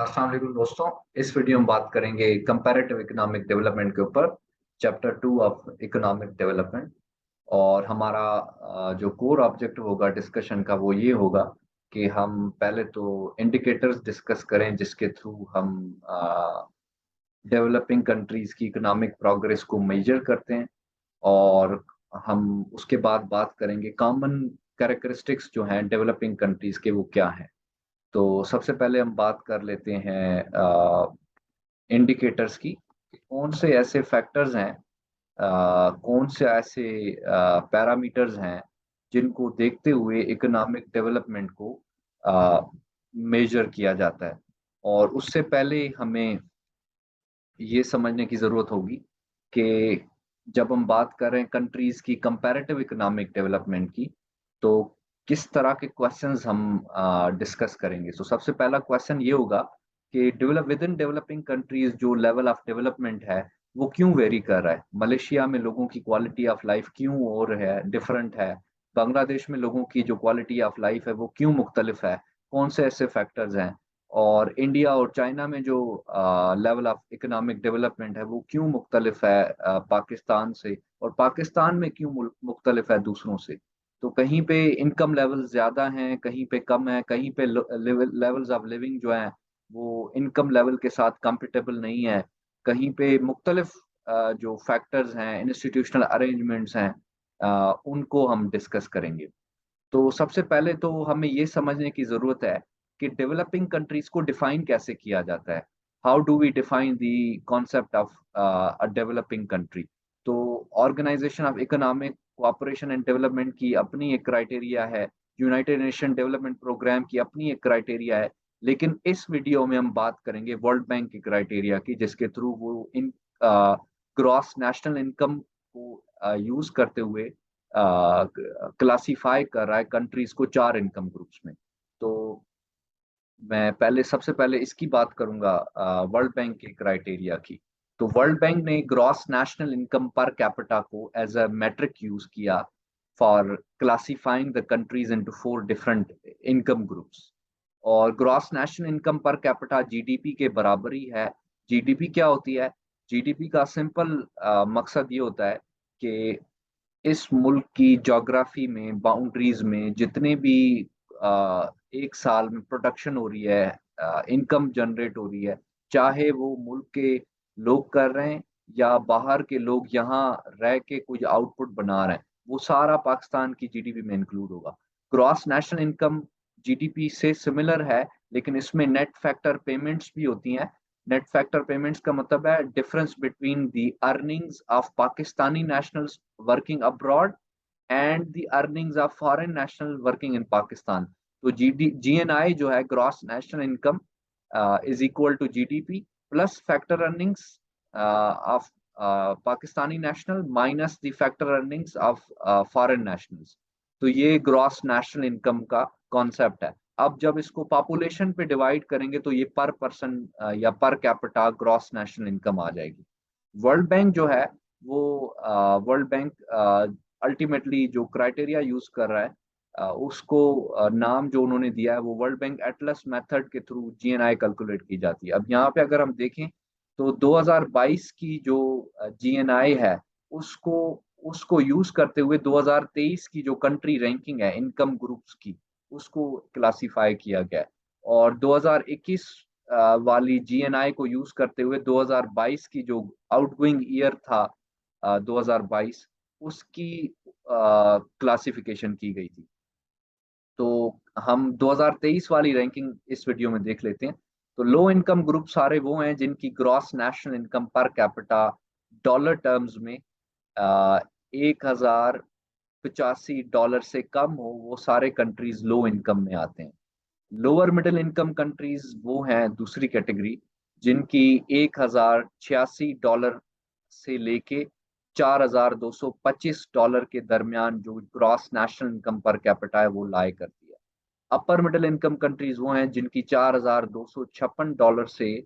अस्सलाम वालेकुम दोस्तों। इस वीडियो में बात करेंगे कंपैरेटिव इकोनॉमिक डेवलपमेंट के ऊपर, चैप्टर 2 ऑफ इकोनॉमिक डेवलपमेंट। और हमारा जो कोर ऑब्जेक्टिव होगा डिस्कशन का वो ये होगा कि हम पहले तो इंडिकेटर्स डिस्कस करें जिसके थ्रू हम डेवलपिंग कंट्रीज की इकोनॉमिक प्रोग्रेस को मेजर करते हैं। और हम उसके बाद बात करेंगे कॉमन कैरेक्टरिस्टिक्स जो हैं डेवलपिंग कंट्रीज के वो क्या हैं। तो सबसे पहले हम बात कर लेते हैं इंडिकेटर्स की कि कौन से ऐसे फैक्टर्स हैं, कौन से ऐसे पैरामीटर्स हैं जिनको देखते हुए इकोनॉमिक डेवलपमेंट को मेजर किया जाता है। और उससे पहले हमें ये समझने की ज़रूरत होगी कि जब हम बात कर रहे हैं कंट्रीज की कंपैरेटिव इकोनॉमिक डेवलपमेंट की, तो किस तरह के क्वेश्चंस हम डिस्कस करेंगे। तो सबसे पहला क्वेश्चन ये होगा कि develop with in developing countries जो लेवल ऑफ डेवलपमेंट है वो क्यों वेरी कर रहा है। मलेशिया में लोगों की क्वालिटी ऑफ लाइफ क्यों और है डिफरेंट है, बांग्लादेश में लोगों की जो क्वालिटी ऑफ लाइफ है वो क्यों मुख्तलिफ है, कौन से ऐसे फैक्टर्स हैं। और इंडिया और चाइना में जो लेवल ऑफ इकोनॉमिक डेवलपमेंट है वो क्यों मुख्तलिफ है पाकिस्तान से, और पाकिस्तान में क्यों मुख्तलिफ है दूसरों से। तो कहीं पे इनकम लेवल ज्यादा हैं, कहीं पे कम है, कहीं पे लेवल्स ऑफ लिविंग जो है वो इनकम लेवल के साथ कंपेटेबल नहीं है। कहीं पे मुख्तलिफ जो फैक्टर्स हैं, इंस्टीट्यूशनल अरेंजमेंट्स हैं, उनको हम डिस्कस करेंगे। तो सबसे पहले तो हमें ये समझने की ज़रूरत है कि डेवलपिंग कंट्रीज़ को डिफ़ाइन कैसे किया जाता है। How do we define the concept of a developing country. तो organisation of economic cooperation and development की अपनी एक क्राइटेरिया है, यूनाइटेड नेशन डेवलपमेंट प्रोग्राम की अपनी एक क्राइटेरिया है। लेकिन इस वीडियो में हम बात करेंगे वर्ल्ड बैंक की क्राइटेरिया की, जिसके थ्रू वो इन ग्रॉस नेशनल इनकम को यूज़ करते हुए क्लासिफाई कर रहा है कंट्रीज को 4 इनकम ग्रुप्स में। तो मैं पहले सबसे पहले इसकी बात करूंगा वर्ल्ड बैंक के क्राइटेरिया की। तो वर्ल्ड बैंक ने gross national income per capita को एज अ मैट्रिक यूज किया for classifying the countries into 4 different income groups. और gross national income per capita GDP के बराबर ही है। जीडीपी क्या होती है? जीडीपी का सिंपल मकसद ये होता है कि इस मुल्क की ज्योग्राफी में, बाउंड्रीज में जितने भी एक साल में प्रोडक्शन हो रही है, इनकम जनरेट हो रही है, चाहे वो मुल्क के लोग कर रहे हैं या बाहर के लोग यहाँ रह के कुछ आउटपुट बना रहे हैं, वो सारा पाकिस्तान की जीडीपी में इंक्लूड होगा। ग्रॉस नेशनल इनकम जीडीपी से सिमिलर है, लेकिन इसमें नेट फैक्टर पेमेंट्स भी होती हैं। नेट फैक्टर पेमेंट्स का मतलब है difference between the earnings of Pakistani nationals working abroad and the earnings of foreign national working in Pakistan. तो जीएनआई जो है gross national income is equal to GDP plus factor earnings of Pakistani national minus the factor earnings of foreign nationals. तो ये gross national income का concept है। अब जब इसको पॉपुलेशन पे डिवाइड करेंगे तो ये पर पर्सन या per capita gross national income आ जाएगी। वर्ल्ड बैंक जो है वो वर्ल्ड बैंक अल्टीमेटली जो क्राइटेरिया यूज कर रहा है, उसको नाम जो उन्होंने दिया है वो वर्ल्ड बैंक एटलस मेथड के थ्रू जीएनआई कैलकुलेट की जाती है। अब यहाँ पे अगर हम देखें तो 2022 की जो जीएनआई है उसको उसको यूज करते हुए 2023 की जो कंट्री रैंकिंग है इनकम ग्रुप्स की, उसको क्लासिफाई किया गया है। और 2021 वाली जीएनआई को यूज करते हुए 2022 की जो आउटगोइंग ईयर था 2022, उसकी क्लासिफिकेशन की गई थी। तो हम 2023 वाली रैंकिंग इस वीडियो में देख लेते हैं। तो लो इनकम ग्रुप सारे वो हैं जिनकी gross national income per capita dollar terms में 1085 डॉलर से कम हो, वो सारे कंट्रीज लो इनकम में आते हैं। लोअर मिडिल इनकम कंट्रीज वो हैं दूसरी कैटेगरी, जिनकी 1086 डॉलर से लेके 4225 डॉलर के दरमियान जो gross national income per capita है वो लाई करती है। अपर मिडिल इनकम कंट्रीज वो हैं जिनकी 4256 डॉलर से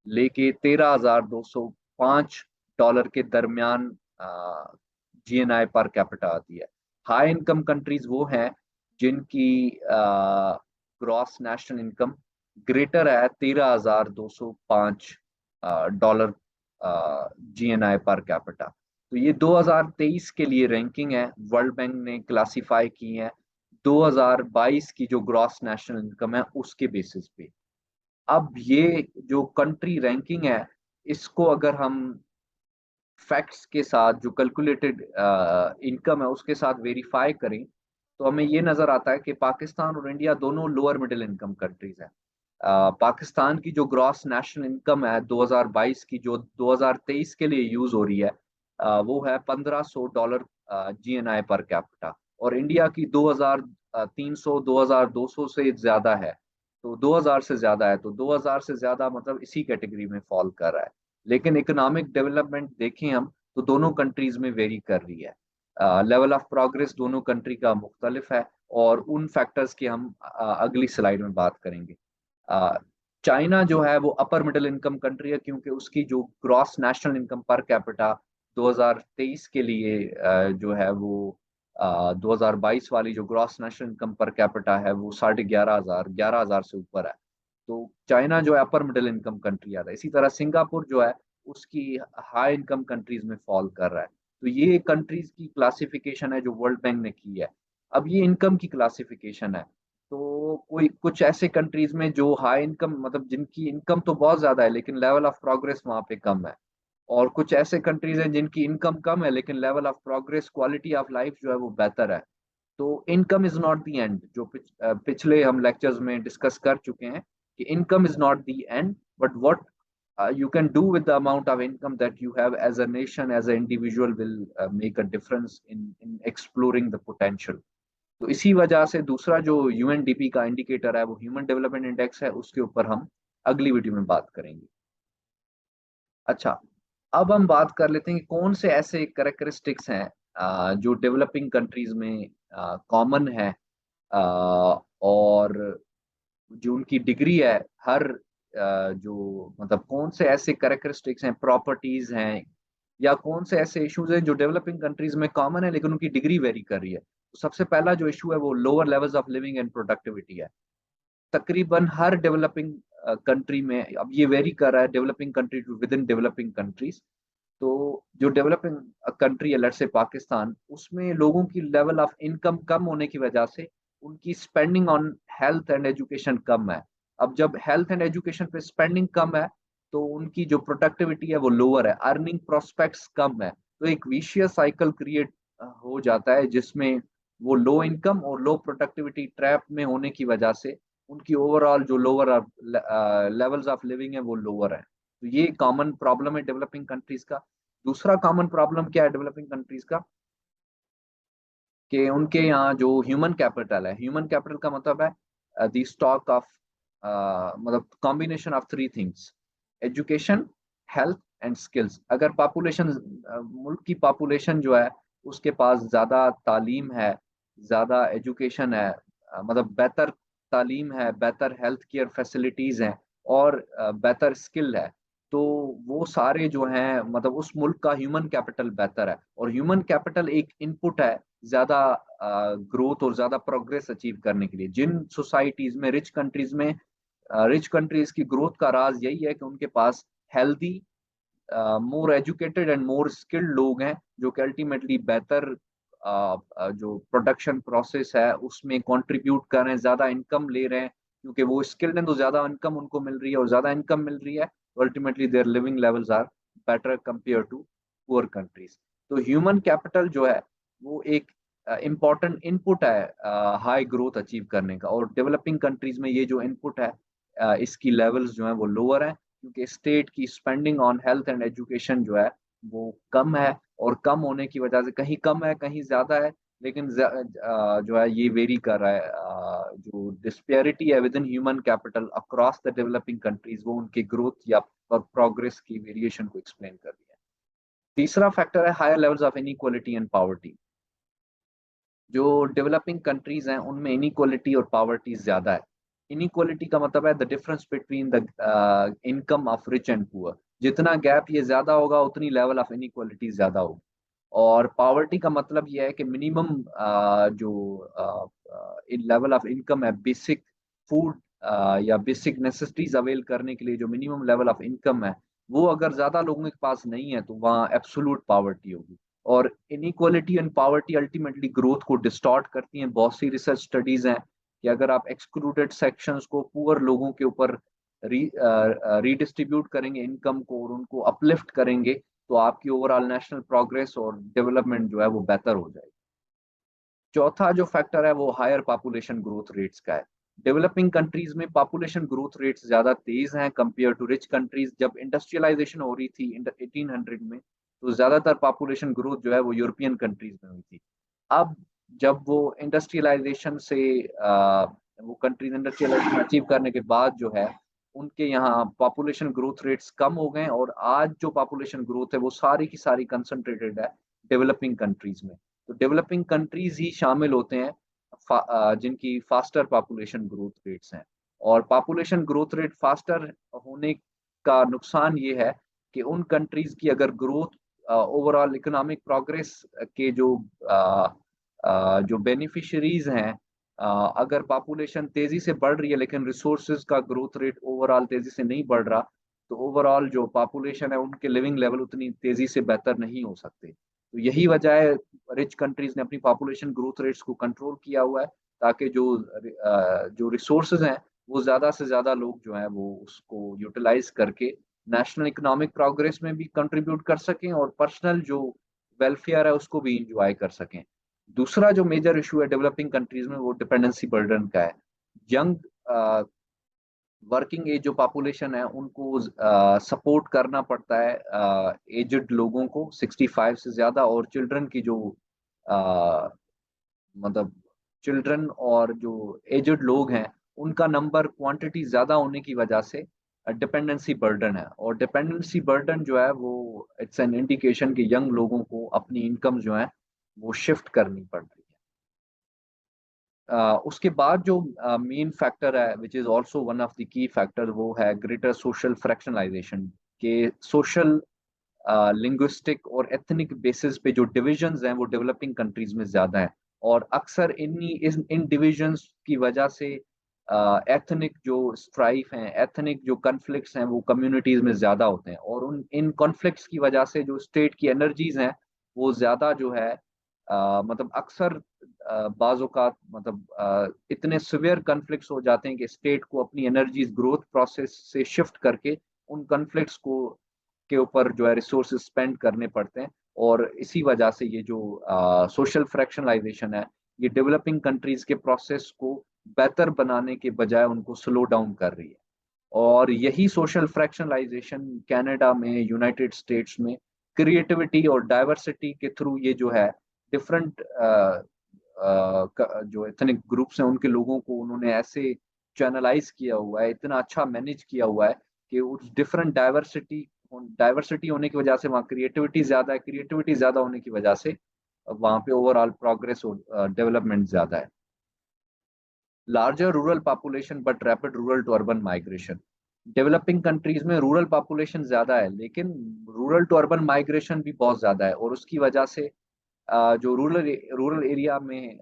लेके 13205 डॉलर के दरमियान जीएनआई पर कैपिटा आती है। हाई इनकम कंट्रीज वो हैं जिनकी ग्रॉस नेशनल इनकम ग्रेटर है $13,205 डॉलर GNI पर कैपिटा। तो ये 2023 के लिए रैंकिंग है, वर्ल्ड बैंक ने क्लासिफाई की है 2022 की जो ग्रॉस नेशनल इनकम है उसके बेसिस पे। अब ये जो कंट्री रैंकिंग है, इसको अगर हम फैक्ट्स के साथ, जो कैलकुलेटेड इनकम है उसके साथ वेरीफाई करें, तो हमें ये नजर आता है कि पाकिस्तान और इंडिया दोनों लोअर मिडिल इनकम कंट्रीज हैं। पाकिस्तान की जो ग्रॉस नेशनल इनकम है 2022 की, जो 2023 के लिए यूज हो रही है, वो है $1,500 GNI पर कैपिटा। और इंडिया की 2,300 2,200 से ज्यादा है। तो 2,000 से ज्यादा है, तो 2,000 से ज्यादा मतलब इसी कैटेगरी में फॉल कर रहा है। लेकिन इकोनॉमिक डेवलपमेंट देखें हम, तो दोनों कंट्रीज में वेरी कर रही है। लेवल ऑफ प्रोग्रेस दोनों कंट्री का मुख्तलिफ है, और उन फैक्टर्स की हम अगली स्लाइड में बात करेंगे। चाइना जो है वो अपर मिडिल इनकम कंट्री है, क्योंकि उसकी जो gross national income per capita 2023 के लिए जो है वो 2022 वाली जो gross national income per capita है वो 11,500 से ऊपर है। तो चाइना जो है अपर मिडिल इनकम कंट्री आता है। इसी तरह सिंगापुर जो है उसकी हाई इनकम कंट्रीज में फॉल कर रहा है। तो ये कंट्रीज की क्लासिफिकेशन है जो वर्ल्ड बैंक ने की है। अब ये इनकम की क्लासिफिकेशन है, तो कोई कुछ ऐसे कंट्रीज में जो हाई इनकम, मतलब जिनकी इनकम तो बहुत ज्यादा है लेकिन लेवल ऑफ प्रोग्रेस वहां पे कम है। और कुछ ऐसे कंट्रीज हैं जिनकी इनकम कम है लेकिन level of progress, quality of life जो है वो बेहतर है। तो income is not the end, जो पिछले हम लेक्चर्स में डिस्कस कर चुके हैं कि income is not the end, but what you can do with the amount of income that you have as a nation, as an individual, will make a difference in exploring the potential. तो इसी वजह से दूसरा जो UNDP का indicator है वो human development index है, उसके ऊपर हम अगली वीडियो में बात करेंगे। अच्छा, अब हम बात कर लेते हैं कि कौन से ऐसे करेक्टरिस्टिक्स हैं जो डेवलपिंग कंट्रीज में कॉमन है, और जो उनकी डिग्री है, हर जो मतलब कौन से ऐसे करेक्टरिस्टिक्स हैं, प्रॉपर्टीज हैं, या कौन से ऐसे इश्यूज हैं जो डेवलपिंग कंट्रीज में कॉमन है लेकिन उनकी डिग्री वेरी कर रही है। तो सबसे पहला जो इशू है वो lower levels of living and productivity है। तकरीबन हर डेवलपिंग कंट्री में, अब ये वेरी कर रहा है developing country to within developing countries. तो जो डेवलपिंग कंट्री है, लेट्स से पाकिस्तान, उसमें लोगों की लेवल ऑफ इनकम कम होने की वजह से उनकी spending on health and education कम है। अब जब हेल्थ एंड एजुकेशन पे स्पेंडिंग कम है, तो उनकी जो प्रोडक्टिविटी है वो लोअर है, अर्निंग प्रोस्पेक्ट्स कम है। तो एक विशियस साइकिल क्रिएट हो जाता है, जिसमें वो लो इनकम और लो प्रोडक्टिविटी ट्रैप में होने की वजह से उनकी ओवरऑल जो लोअर लेवल्स ऑफ लिविंग है वो लोअर है। तो ये कॉमन प्रॉब्लम है डेवलपिंग कंट्रीज का। दूसरा कॉमन प्रॉब्लम क्या है डेवलपिंग कंट्रीज का, कि उनके यहाँ जो ह्यूमन कैपिटल है, ह्यूमन कैपिटल का मतलब है द स्टॉक ऑफ, मतलब combination of three things: education, health and skills. अगर पॉपुलेशन, मुल्क की पॉपुलेशन जो है उसके पास ज्यादा तालीम है, ज्यादा एजुकेशन है, मतलब बेहतर तालीम है, बेहतर हेल्थ केयर फैसिलिटीज हैं, और बेहतर स्किल है, तो वो सारे जो हैं, मतलब उस मुल्क का ह्यूमन कैपिटल बेहतर है। और ह्यूमन कैपिटल एक इनपुट है ज्यादा ग्रोथ और ज्यादा प्रोग्रेस अचीव करने के लिए। जिन सोसाइटीज में, रिच कंट्रीज में, रिच कंट्रीज की ग्रोथ का राज यही है कि उनके पास healthy, more educated and more skilled लोग हैं, जो कि अल्टीमेटली बेहतर जो प्रोडक्शन प्रोसेस है उसमें कंट्रीब्यूट कर रहे हैं, ज्यादा इनकम ले रहे हैं, क्योंकि वो स्किल्ड हैं तो ज्यादा इनकम उनको मिल रही है, और ज्यादा इनकम मिल रही है तो ultimately their living levels are better compare to poor countries. तो ह्यूमन कैपिटल जो है वो एक इम्पॉर्टेंट इनपुट है हाई ग्रोथ अचीव करने का। और डेवलपिंग कंट्रीज में ये जो इनपुट है, इसकी लेवल्स जो है वो लोअर है, क्योंकि स्टेट की spending on health and education जो है वो कम है। और कम होने की वजह से कहीं कम है कहीं ज्यादा है, लेकिन जो है ये वेरी कर रहा है। जो डिस्पेरिटी है with in human capital across the developing countries, वो उनके ग्रोथ या प्रोग्रेस की वेरिएशन को एक्सप्लेन कर रही है। तीसरा फैक्टर है higher levels of inequality and poverty. जो डेवलपिंग कंट्रीज हैं उनमें इनइक्वालिटी और पावर्टी ज्यादा है। इनइक्वालिटी का मतलब है the difference between the income of rich and poor. जितना गैप ये ज्यादा होगा उतनी लेवल ऑफ इनइक्वालिटी ज्यादा होगी। और पावर्टी का मतलब ये है कि मिनिमम जो इन लेवल ऑफ इनकम है, बेसिक फूड या बेसिक नेसेसिटीज अवेल करने के लिए जो मिनिमम लेवल ऑफ इनकम है, वो अगर ज्यादा लोगों के पास नहीं है तो वहाँ एब्सोल्यूट पॉवर्टी होगी। और inequality and poverty ultimately growth को डिस्टॉर्ट करती हैं। बहुत सी रिसर्च स्टडीज हैं कि अगर आप एक्सक्लूडेड सेक्शंस को पुअर लोगों के ऊपर रीडिस्ट्रीब्यूट करेंगे इनकम को और उनको अपलिफ्ट करेंगे, तो आपकी ओवरऑल नेशनल प्रोग्रेस और डेवलपमेंट जो है वो बेहतर हो जाएगी। चौथा जो फैक्टर है वो हायर पॉपुलेशन ग्रोथ रेट्स का है। डेवलपिंग कंट्रीज में पॉपुलेशन ग्रोथ रेट्स ज्यादा तेज हैं कंपेयर टू रिच कंट्रीज। जब इंडस्ट्रियलाइजेशन हो रही थी 1800 में, तो ज्यादातर पॉपुलेशन ग्रोथ जो है वो यूरोपियन कंट्रीज में हुई थी। अब जब वो इंडस्ट्रियलाइजेशन से वो कंट्रीज इंडस्ट्रियलाइजेशन अचीव करने के बाद जो है उनके यहाँ पॉपुलेशन ग्रोथ रेट्स कम हो गए, और आज जो पॉपुलेशन ग्रोथ है वो सारी की सारी कंसंट्रेटेड है डेवलपिंग कंट्रीज में। तो डेवलपिंग कंट्रीज ही शामिल होते हैं जिनकी फास्टर पॉपुलेशन ग्रोथ रेट्स हैं। और पॉपुलेशन ग्रोथ रेट फास्टर होने का नुकसान ये है कि उन कंट्रीज की अगर ग्रोथ ओवरऑल इकोनॉमिक प्रोग्रेस के जो बेनिफिशरीज हैं, अगर पॉपुलेशन तेजी से बढ़ रही है लेकिन रिसोर्सेज का ग्रोथ रेट ओवरऑल तेजी से नहीं बढ़ रहा, तो ओवरऑल जो पॉपुलेशन है उनके लिविंग लेवल उतनी तेजी से बेहतर नहीं हो सकते। तो यही वजह है रिच कंट्रीज ने अपनी पॉपुलेशन ग्रोथ रेट्स को कंट्रोल किया हुआ है, ताकि जो रिसोर्सेज हैं वो ज्यादा से ज्यादा लोग जो हैं वो उसको यूटिलाइज करके नेशनल इकोनॉमिक प्रोग्रेस में भी कंट्रीब्यूट कर सकें और पर्सनल जो वेलफेयर है उसको भी इंजॉय कर सकें। दूसरा जो मेजर इशू है डेवलपिंग कंट्रीज में वो डिपेंडेंसी बर्डन का है। यंग वर्किंग एज जो पॉपुलेशन है उनको सपोर्ट करना पड़ता है एजड लोगों को 65 से ज्यादा, और चिल्ड्रन की जो अ, मतलब चिल्ड्रन और जो एजड लोग हैं उनका नंबर क्वांटिटी ज्यादा होने की वजह से डिपेंडेंसी बर्डन है। और डिपेंडेंसी बर्डन जो है वो इट्स एन इंडिकेशन कि यंग लोगों को अपनी इनकम जो है वो शिफ्ट करनी पड़ रही है। उसके बाद जो मेन फैक्टर है which is also one of the key factor, वो है ग्रेटर सोशल फ्रैक्शनलाइजेशन के सोशल लिंग्विस्टिक और एथनिक बेसिस पे जो डिविजन्स हैं वो डेवलपिंग कंट्रीज में ज्यादा है। और अक्सर इन डिविजन्स की वजह से एथनिक जो स्ट्राइफ हैं, एथनिक जो कन्फ्लिक्ट्स हैं वो कम्युनिटीज में ज्यादा होते हैं, और उन इन कॉन्फ्लिक्ट्स की वजह से जो स्टेट की एनर्जीज हैं वो ज्यादा जो है मतलब अक्सर बाज़ औक़ात मतलब इतने सिवियर कॉन्फ्लिक्ट्स हो जाते हैं कि स्टेट को अपनी एनर्जीज ग्रोथ प्रोसेस से शिफ्ट करके उन कॉन्फ्लिक्ट्स को के ऊपर जो है रिसोर्सेज स्पेंड करने पड़ते हैं। और इसी वजह से ये जो सोशल फ्रैक्शनलाइजेशन है ये डेवलपिंग कंट्रीज के प्रोसेस को बेहतर बनाने के बजाय उनको स्लो डाउन कर रही है। और यही सोशल फ्रैक्शनलाइजेशन कनाडा में, यूनाइटेड स्टेट्स में क्रिएटिविटी और डाइवर्सिटी के थ्रू ये जो है डिफरेंट जो एथनिक ग्रुप्स हैं उनके लोगों को उन्होंने ऐसे चैनलाइज किया हुआ है, इतना अच्छा मैनेज किया हुआ है कि उस डिफरेंट डाइवर्सिटी होने की वजह से वहाँ क्रिएटिविटी ज्यादा है, क्रिएटिविटी ज्यादा होने की वजह से वहाँ पे ओवरऑल प्रोग्रेस और डेवलपमेंट ज्यादा है। Larger rural population but rapid rural to urban migration. Developing countries में रूरल पॉपुलेशन ज्यादा है लेकिन रूरल टू अर्बन माइग्रेशन भी बहुत ज्यादा है, और उसकी वजह से जो रूरल एरिया में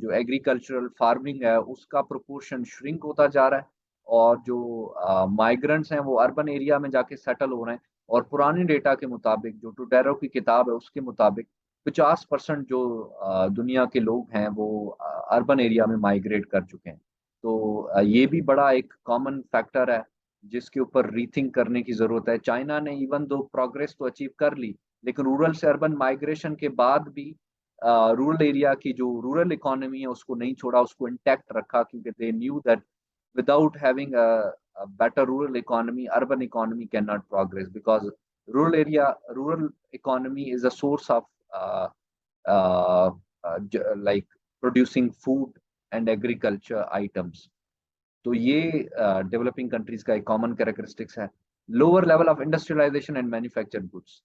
जो एग्रीकल्चरल फार्मिंग है उसका प्रोपोर्शन श्रिंक होता जा रहा है, और जो माइग्रेंट्स हैं वो अर्बन एरिया में जाके सेटल हो रहे हैं। और पुराने डेटा के मुताबिक, जो टुडेरो की किताब है उसके मुताबिक 50% जो दुनिया के लोग हैं वो अर्बन एरिया में माइग्रेट कर चुके हैं। तो ये भी बड़ा एक कॉमन फैक्टर है जिसके ऊपर रीथिंक करने की जरूरत है। चाइना ने इवन दो प्रोग्रेस तो अचीव कर ली, लेकिन रूरल से अर्बन माइग्रेशन के बाद भी रूरल एरिया की जो रूरल इकोनॉमी है उसको नहीं छोड़ा, उसको इंटैक्ट रखा, क्योंकि they knew that without having a better rural economy, urban economy cannot progress, because rural economy is a source of uh, uh, like producing food and agriculture items. तो ये developing countries का एक common characteristics है। Lower level of industrialisation and manufactured goods.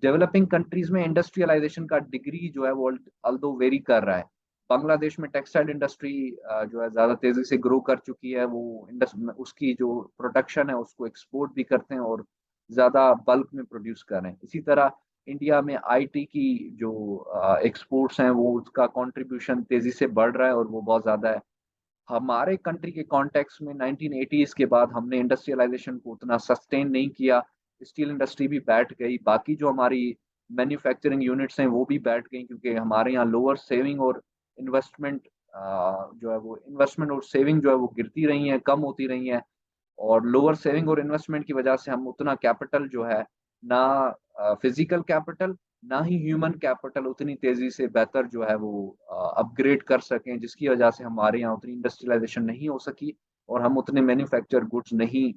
Developing countries में industrialisation का degree जो है वो अल्दो वेरी कर रहा है। बांग्लादेश में टेक्सटाइल इंडस्ट्री जो है ज्यादा तेजी से ग्रो कर चुकी है, वो उसकी जो प्रोडक्शन है उसको एक्सपोर्ट भी करते हैं और ज्यादा बल्क में प्रोड्यूस कर रहे हैं। इसी तरह इंडिया में आईटी की जो एक्सपोर्ट्स हैं वो उसका कंट्रीब्यूशन तेजी से बढ़ रहा है और वो बहुत ज्यादा है। हमारे कंट्री के कॉन्टेक्स्ट में 1980s के बाद हमने इंडस्ट्रियलाइजेशन को उतना सस्टेन नहीं किया। स्टील इंडस्ट्री भी बैठ गई, बाकी जो हमारी मैन्युफैक्चरिंग यूनिट्स हैं वो भी बैठ गई, क्योंकि हमारे यहाँ लोअर सेविंग और इन्वेस्टमेंट जो है वो इन्वेस्टमेंट और सेविंग जो है वो गिरती रही है, कम होती रही है। और लोअर सेविंग और इन्वेस्टमेंट की वजह से हम उतना कैपिटल जो है ना, फिजिकल कैपिटल ना ही ह्यूमन कैपिटल उतनी तेजी से बेहतर जो है वो अपग्रेड कर सकें, जिसकी वजह से हमारे यहाँ उतनी इंडस्ट्रियलाइजेशन नहीं हो सकी और हम उतने मैन्युफैक्चर गुड्स नहीं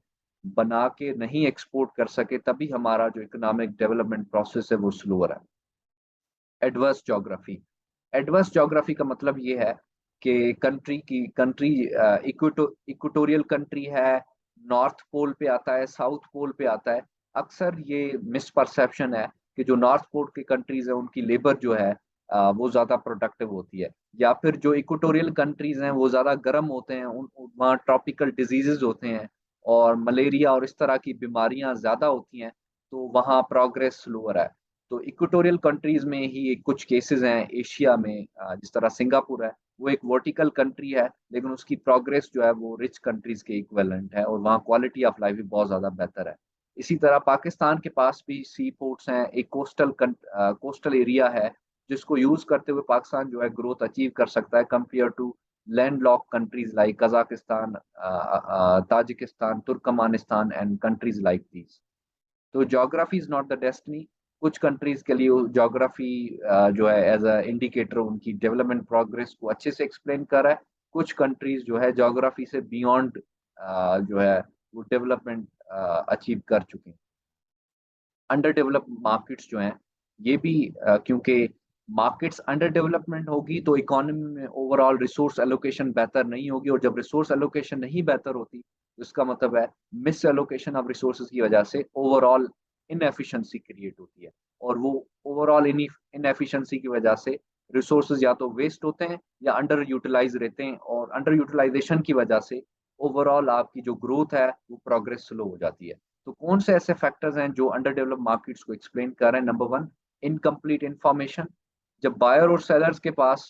बना के नहीं एक्सपोर्ट कर सके, तभी हमारा जो इकोनॉमिक डेवलपमेंट प्रोसेस है वो स्लोअर है। एडवर्स ज्योग्राफी, एडवर्स ज्योग्राफी का मतलब ये है कि कंट्री इक्वेटोरियल कंट्री है, नॉर्थ पोल पे आता है, साउथ पोल पे आता है। अक्सर ये मिसपरसेप्शन है कि जो नॉर्थ पोल की कंट्रीज है उनकी लेबर जो है वो ज्यादा प्रोडक्टिव होती है, या फिर जो इक्वेटोरियल कंट्रीज हैं वो ज्यादा गर्म होते हैं, वहाँ ट्रॉपिकल डिजीजेज होते हैं और मलेरिया और इस तरह की बीमारियां ज्यादा होती हैं, तो वहाँ प्रोग्रेस स्लोअर है। तो इक्वेटोरियल कंट्रीज में ही एक कुछ केसेस हैं एशिया में, जिस तरह सिंगापुर है, वो एक वर्टिकल कंट्री है लेकिन उसकी प्रोग्रेस जो है वो रिच कंट्रीज के इक्विवेलेंट है और वहाँ क्वालिटी ऑफ लाइफ भी बहुत ज्यादा बेहतर है। इसी तरह पाकिस्तान के पास भी सी पोर्ट्स हैं, एक कोस्टल एरिया है जिसको यूज करते हुए पाकिस्तान जो है ग्रोथ अचीव कर सकता है compare to land lock countries like Kazakhstan, Tajikistan, Turkmenistan and countries like these. तो geography is not the destiny. कुछ कंट्रीज के लिए ज्योग्राफी जो है एज अ इंडिकेटर उनकी डेवलपमेंट प्रोग्रेस को अच्छे से एक्सप्लेन कर रहा है। कुछ कंट्रीज जो है ज्योग्राफी से बियॉन्ड जो है वो डेवलपमेंट अचीव कर चुके हैं। अंडर डेवलप्ड मार्केट्स जो हैं ये भी क्योंकि मार्केट्स अंडर डेवलपमेंट होगी तो इकोनॉमी में ओवरऑल रिसोर्स एलोकेशन बेहतर नहीं होगी, और जब रिसोर्स एलोकेशन नहीं बेहतर होती तो इसका मतलब है मिस एलोकेशन ऑफ रिसोर्सेज की वजह से ओवरऑल इनएफिशिएंसी क्रिएट होती है, और वो ओवरऑल इनएफिशिएंसी की वजह से रिसोर्सेज या तो वेस्ट होते हैं या अंडर यूटिलाइज रहते हैं, और अंडर यूटिलाइजेशन की वजह से ओवरऑल आपकी जो ग्रोथ है वो प्रोग्रेस स्लो हो जाती है। तो कौन से ऐसे फैक्टर्स हैं जो अंडर डेवलप्ड मार्केट्स को एक्सप्लेन कर रहे हैं? Number one, incomplete information. जब बायर और सेलर्स के पास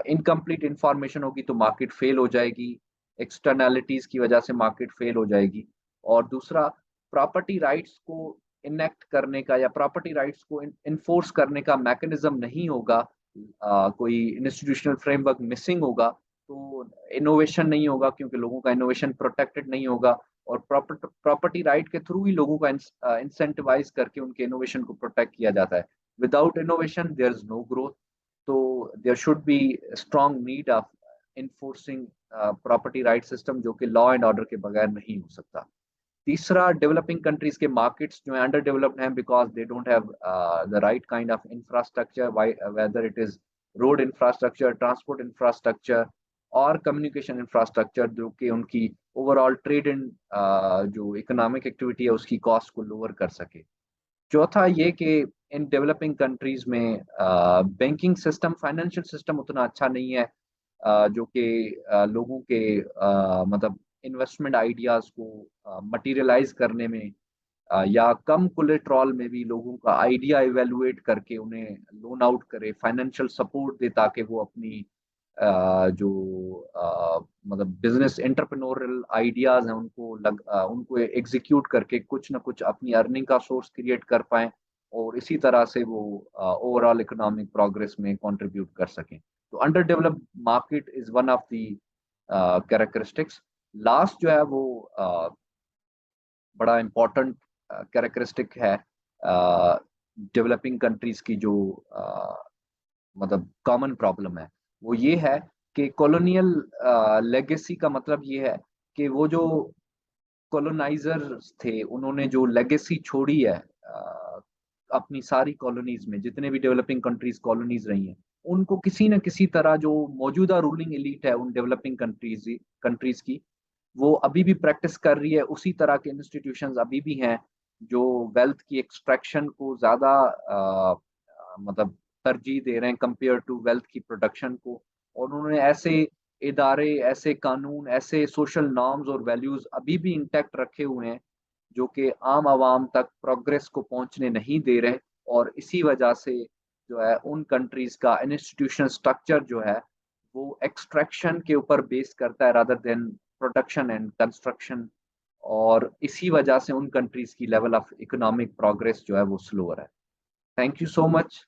इनकम्प्लीट इंफॉर्मेशन होगी तो मार्केट फेल हो जाएगी, एक्सटर्नैलिटीज की वजह से मार्केट फेल हो जाएगी। और दूसरा, प्रॉपर्टी राइट्स को इनेक्ट करने का या प्रॉपर्टी राइट्स को इन्फोर्स करने का मैकेनिज्म नहीं होगा, कोई इंस्टीट्यूशनल फ्रेमवर्क मिसिंग होगा, तो इनोवेशन नहीं होगा क्योंकि लोगों का इनोवेशन प्रोटेक्टेड नहीं होगा, और प्रॉपर्टी राइट के थ्रू ही लोगों का इंसेंटिवाइज करके उनके इनोवेशन को प्रोटेक्ट किया जाता है। Without innovation there is no growth. तो there should be strong need of enforcing property right system, जो कि लॉ एंड ऑर्डर के बगैर नहीं हो सकता। तीसरा, डेवलपिंग कंट्रीज के मार्केट्स जो है अंडर डेवलप्ड हैं because they don't have the right kind of infrastructure, whether it is road infrastructure, transport infrastructure और कम्युनिकेशन इंफ्रास्ट्रक्चर, जो कि उनकी ओवरऑल ट्रेड एंड जो इकोनॉमिक एक्टिविटी है उसकी कॉस्ट को लोअर कर सके। चौथा ये कि इन डेवलपिंग कंट्रीज में बैंकिंग सिस्टम, फाइनेंशियल सिस्टम उतना अच्छा नहीं है, जो कि लोगों के मतलब इन्वेस्टमेंट आइडियाज को मटेरियलाइज करने में या कम कोलेट्रॉल में भी लोगों का आइडिया इवेलुएट करके उन्हें लोन आउट करे, फाइनेंशियल सपोर्ट दे ताकि वो अपनी जो मतलब बिजनेस एंटरप्रेन्योरियल आइडियाज हैं उनको एग्जीक्यूट करके कुछ ना कुछ अपनी अर्निंग का सोर्स क्रिएट कर पाएं, और इसी तरह से वो ओवरऑल इकोनॉमिक प्रोग्रेस में कंट्रीब्यूट कर सकें। तो under developed market is one of the characteristics. Last जो है वो बड़ा इम्पोर्टेंट कैरेक्टरिस्टिक है डेवलपिंग कंट्रीज की, जो मतलब कॉमन प्रॉब्लम है, वो ये है कि कॉलोनियल लेगेसी का मतलब ये है कि वो जो कॉलोनाइजर्स थे उन्होंने जो लेगेसी छोड़ी है अपनी सारी कॉलोनीज में, जितने भी डेवलपिंग कंट्रीज कॉलोनीज रही हैं, उनको किसी न किसी तरह जो मौजूदा रूलिंग एलीट है उन डेवलपिंग कंट्रीज की, वो अभी भी प्रैक्टिस कर रही है। उसी तरह के इंस्टीट्यूशंस अभी भी हैं जो वेल्थ की एक्सट्रैक्शन को ज्यादा मतलब तरजीह दे रहे हैं कंपेयर टू वेल्थ की प्रोडक्शन को, और उन्होंने ऐसे इदारे, ऐसे कानून, ऐसे सोशल नॉर्म्स और वैल्यूज अभी भी इंटैक्ट रखे हुए हैं जो कि आम आवाम तक प्रोग्रेस को पहुंचने नहीं दे रहे, और इसी वजह से जो है उन कंट्रीज का इंस्टीट्यूशनल स्ट्रक्चर जो है वो एक्सट्रैक्शन के ऊपर बेस करता है rather than production and construction, और इसी वजह से उन कंट्रीज की लेवल ऑफ इकोनॉमिक प्रोग्रेस जो है वो स्लोअर है। Thank you so much.